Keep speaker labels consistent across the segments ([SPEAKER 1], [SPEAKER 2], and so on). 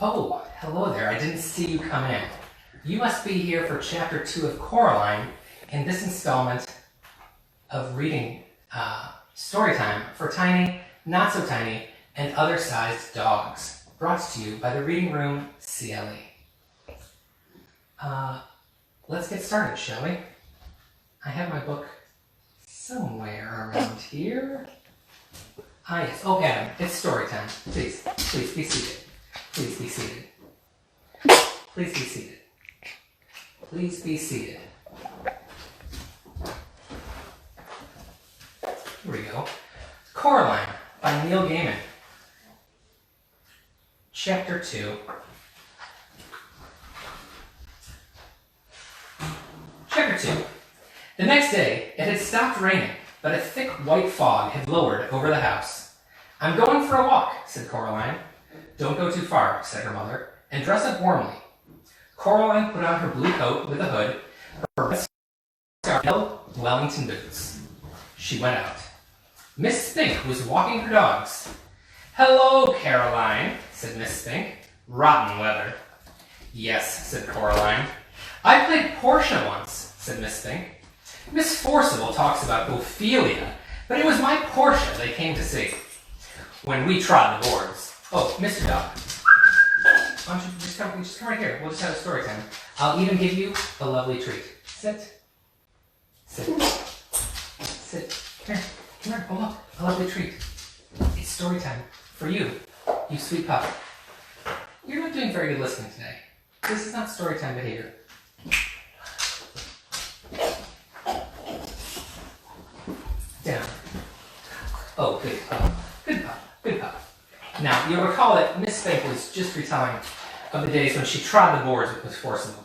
[SPEAKER 1] Oh, hello there. I didn't see you come in. You must be here for Chapter 2 of Coraline in this installment of reading Storytime for Tiny, Not So Tiny, and Other Sized Dogs, brought to you by the Reading Room CLE. Let's get started, shall we? I have my book somewhere around here. Ah, yes. Oh, Adam, it's story time. Please be seated. Please be seated. Please be seated. Please be seated. Here we go. Coraline by Neil Gaiman. Chapter 2. Chapter 2. The next day, it had stopped raining, but a thick white fog had lowered over the house. "I'm going for a walk," said Coraline. "Don't go too far," said her mother, "and dress up warmly." Coraline put on her blue coat with a hood, her red scarf, and Wellington boots. She went out. Miss Spink was walking her dogs. "Hello, Caroline," said Miss Spink. "Rotten weather." "Yes," said Coraline. "I played Portia once," said Miss Spink. "Miss Forcible talks about Ophelia, but it was my Portia they came to see. When we trod the boards." "Oh, Mr. Dog, why don't you just come right here. We'll just have a story time. I'll even give you a lovely treat. Sit. Sit. Sit. Come here. Oh, look. A lovely treat. It's story time. For you. You sweet pup. You're not doing very good listening today. This is not story time behavior. Down. Oh, good pup. Good pup. Good pup. Now, you'll recall that Miss Spink was just retelling of the days when she trod the boards with Miss Forcible.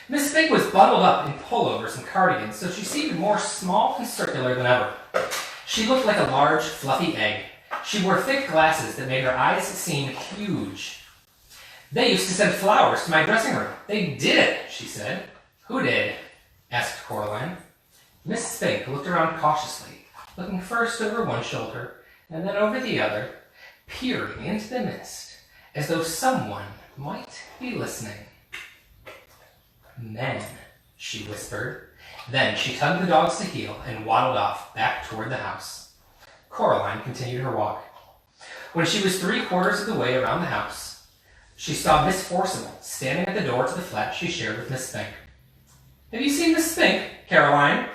[SPEAKER 1] Miss Spink was bundled up in pullovers and cardigans, so she seemed more small and circular than ever. She looked like a large, fluffy egg. She wore thick glasses that made her eyes seem huge. "They used to send flowers to my dressing room. They did it," she said. "Who did?" asked Coraline. Miss Spink looked around cautiously, looking first over one shoulder and then over the other, peering into the mist, as though someone might be listening. "Men," she whispered. Then she tugged the dogs to heel and waddled off back toward the house. Coraline continued her walk. When she was 3/4 of the way around the house, she saw Miss Forcible standing at the door to the flat she shared with Miss Spink. "Have you seen Miss Spink, Caroline?"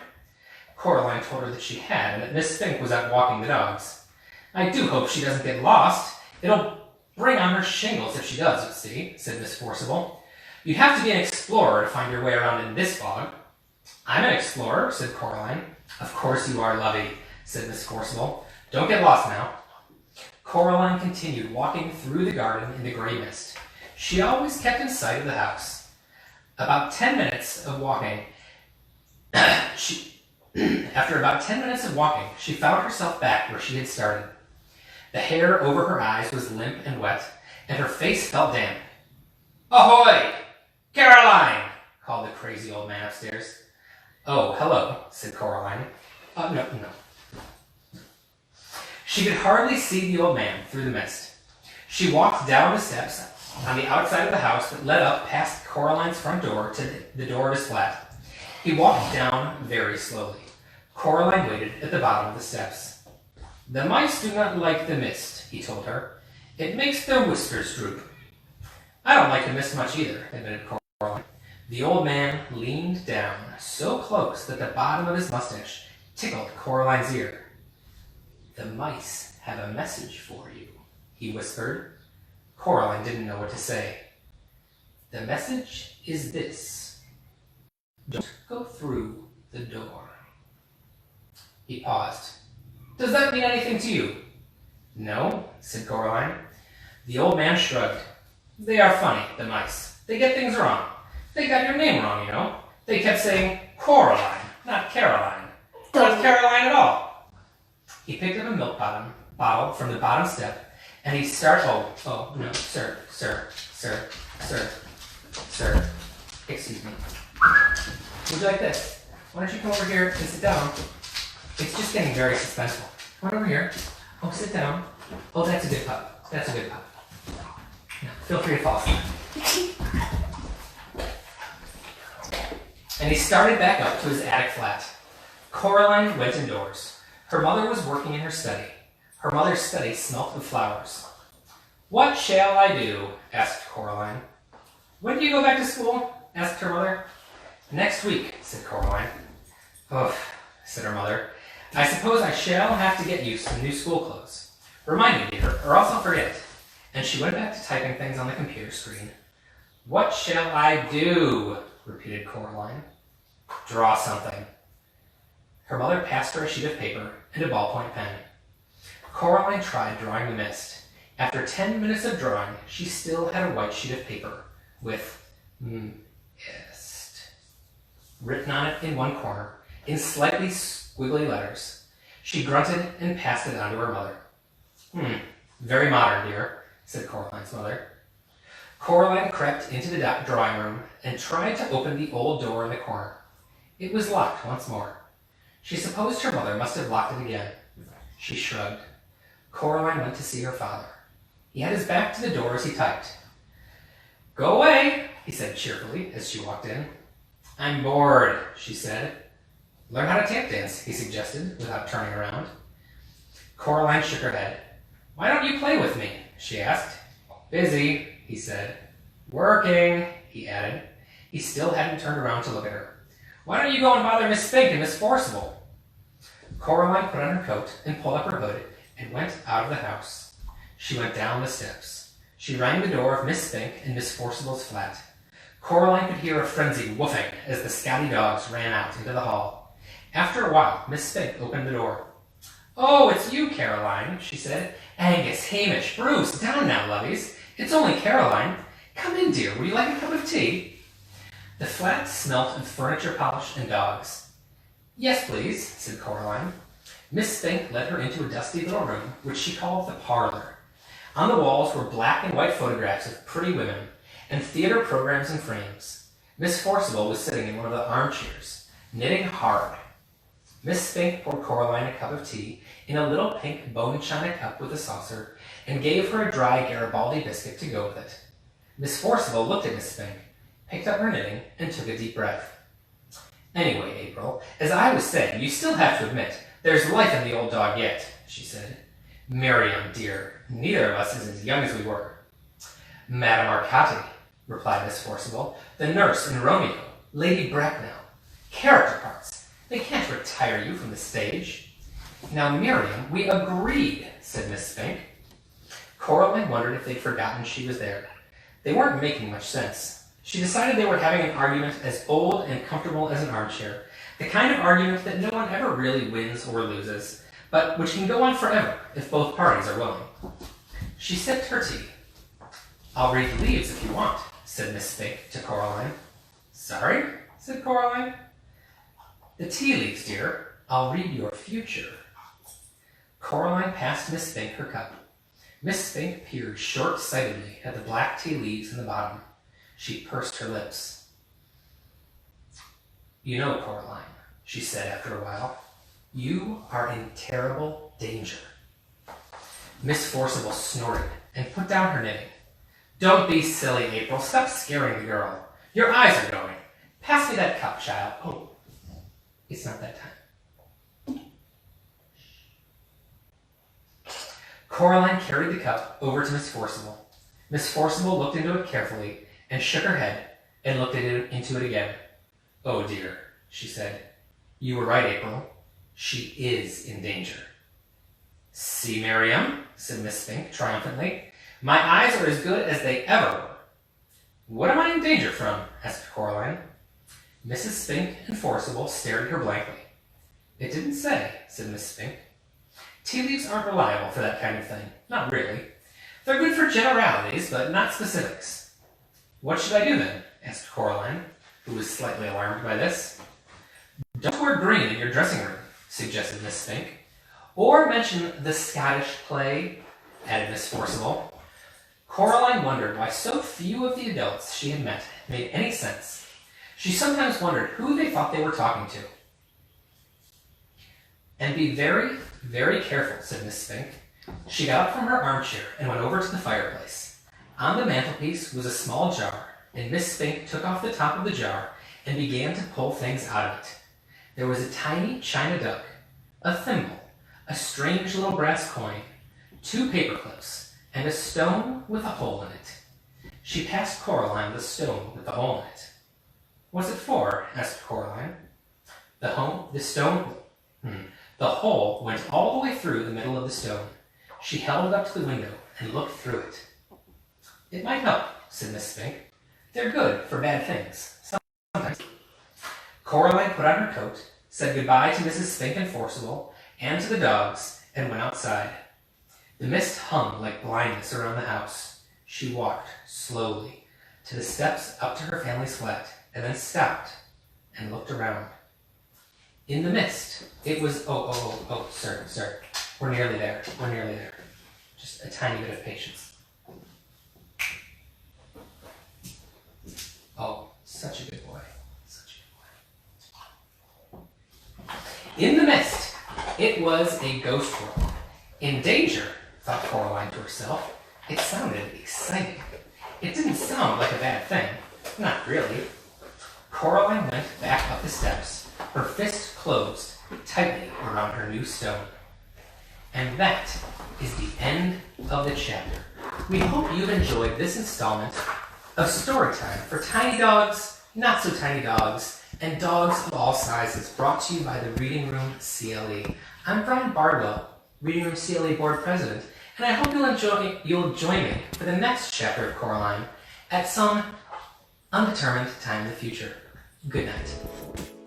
[SPEAKER 1] Coraline told her that she had, and that Miss Spink was out walking the dogs. "I do hope she doesn't get lost. It'll bring on her shingles if she does, you see," said Miss Forcible. "You'd have to be an explorer to find your way around in this fog." "I'm an explorer," said Coraline. "Of course you are, lovey," said Miss Forcible. "Don't get lost now." Coraline continued walking through the garden in the gray mist. She always kept in sight of the house. About 10 minutes of walking, After about 10 minutes of walking, she found herself back where she had started. The hair over her eyes was limp and wet, and her face felt damp. "Ahoy! Caroline!" called the crazy old man upstairs. "Oh, hello," said Coraline. No. She could hardly see the old man through the mist. She walked down the steps on the outside of the house that led up past Coraline's front door to the door of his flat. He walked down very slowly. Coraline waited at the bottom of the steps. "The mice do not like the mist," he told her. "It makes their whiskers droop." "I don't like the mist much either," admitted Coraline. The old man leaned down so close that the bottom of his mustache tickled Coraline's ear. "The mice have a message for you," he whispered. Coraline didn't know what to say. "The message is this: don't go through the door." He paused. "Does that mean anything to you?" "No," said Coraline. The old man shrugged. "They are funny, the mice. They get things wrong. They got your name wrong, you know. They kept saying Coraline, not Caroline. Not Caroline at all." He picked up a milk bottle from the bottom step, and he started... Oh, no, sir. Excuse me. Would you like this? Why don't you come over here and sit down? It's just getting very suspenseful. Come on over here. Oh, sit down. Oh, that's a good pup. That's a good pup. Now, Feel free to fall asleep. And he started back up to his attic flat. Coraline went indoors. Her mother was working in her study. Her mother's study smelt of flowers. "What shall I do?" asked Coraline. "When do you go back to school?" asked her mother. "Next week," said Coraline. "Oh," said her mother. "I suppose I shall have to get used to new school clothes. Remind me, dear, or else I'll forget." And she went back to typing things on the computer screen. "What shall I do?" repeated Coraline. "Draw something." Her mother passed her a sheet of paper and a ballpoint pen. Coraline tried drawing the mist. After 10 minutes of drawing, she still had a white sheet of paper with mist written on it in one corner, in slightly squiggly letters. She grunted and passed it on to her mother. Very modern, dear," said Coraline's mother. Coraline crept into the drawing room and tried to open the old door in the corner. It was locked once more. She supposed her mother must have locked it again. She shrugged. Coraline went to see her father. He had his back to the door as he typed. "Go away," he said cheerfully as she walked in. "I'm bored," she said. "Learn how to tap dance," he suggested without turning around. Coraline shook her head. "Why don't you play with me?" she asked. "Busy," he said. "Working," he added. He still hadn't turned around to look at her. "Why don't you go and bother Miss Spink and Miss Forcible?" Coraline put on her coat and pulled up her hood and went out of the house. She went down the steps. She rang the door of Miss Spink and Miss Forcible's flat. Coraline could hear a frenzied woofing as the Scotty dogs ran out into the hall. After a while, Miss Spink opened the door. "Oh, it's you, Caroline," she said. "Angus, Hamish, Bruce, down now, lovies. It's only Caroline. Come in, dear. Would you like a cup of tea?" The flat smelt of furniture polish and dogs. "Yes, please," said Coraline. Miss Spink led her into a dusty little room, which she called the parlor. On the walls were black and white photographs of pretty women, and theater programs in frames. Miss Forcible was sitting in one of the armchairs, knitting hard. Miss Spink poured Coraline a cup of tea in a little pink bone china cup with a saucer, and gave her a dry Garibaldi biscuit to go with it. Miss Forcible looked at Miss Spink, picked up her knitting, and took a deep breath. "Anyway, April, as I was saying, you still have to admit, there's life in the old dog yet," she said. "Miriam, dear, neither of us is as young as we were." "Madame Arcati," replied Miss Forcible, "the nurse in Romeo, Lady Bracknell. Character parts. They can't retire you from the stage." "Now, Miriam, we agreed," said Miss Spink. Coraline wondered if they'd forgotten she was there. They weren't making much sense. She decided they were having an argument as old and comfortable as an armchair, the kind of argument that no one ever really wins or loses, but which can go on forever if both parties are willing. She sipped her tea. "I'll read the leaves if you want," said Miss Spink to Coraline. "Sorry?" said Coraline. "The tea leaves, dear. I'll read your future." Coraline passed Miss Spink her cup. Miss Spink peered short-sightedly at the black tea leaves in the bottom. She pursed her lips. "You know, Coraline," she said after a while, "you are in terrible danger." Miss Forcible snorted and put down her knitting. "Don't be silly, April. Stop scaring the girl. Your eyes are going. Pass me that cup, child. Oh, it's not that time." Coraline carried the cup over to Miss Forcible. Miss Forcible looked into it carefully and shook her head and looked into it again. "Oh dear," she said. "You were right, April. She is in danger." "See, Miriam," said Miss Spink triumphantly. "My eyes are as good as they ever were." "What am I in danger from?" asked Coraline. Mrs. Spink and Forcible stared at her blankly. "It didn't say," said Miss Spink. "Tea leaves aren't reliable for that kind of thing. Not really. They're good for generalities, but not specifics." "What should I do then?" asked Coraline, who was slightly alarmed by this. "Don't wear green in your dressing room," suggested Miss Spink. "Or mention the Scottish play," added Miss Forcible. Coraline wondered why so few of the adults she had met made any sense. She sometimes wondered who they thought they were talking to. "And be very, very careful," said Miss Spink. She got up from her armchair and went over to the fireplace. On the mantelpiece was a small jar, and Miss Spink took off the top of the jar and began to pull things out of it. There was a tiny china duck, a thimble, a strange little brass coin, 2 paper clips, and a stone with a hole in it. She passed Coraline the stone with the hole in it. "What's it for?" asked Coraline. The hole went all the way through the middle of the stone. She held it up to the window and looked through it. "It might help," said Miss Spink. "They're good for bad things, sometimes." Coraline put on her coat, said goodbye to Mrs. Spink and Forcible, and to the dogs, and went outside. The mist hung like blindness around the house. She walked slowly to the steps up to her family's flat, and then stopped and looked around. In the mist, it was... Oh, sir. We're nearly there. Just a tiny bit of patience. Oh, such a good boy. In the mist, it was a ghost world. In danger, thought Coraline to herself. It sounded exciting. It didn't sound like a bad thing. Not really. Coraline went back up the steps, her fist closed tightly around her new stone. And that is the end of the chapter. We hope you've enjoyed this installment of Storytime for tiny dogs, not so tiny dogs, and dogs of all sizes, brought to you by the Reading Room CLE. I'm Brian Bardwell, Reading Room CLE Board President, and I hope you'll join me for the next chapter of Coraline at some undetermined time in the future. Good night.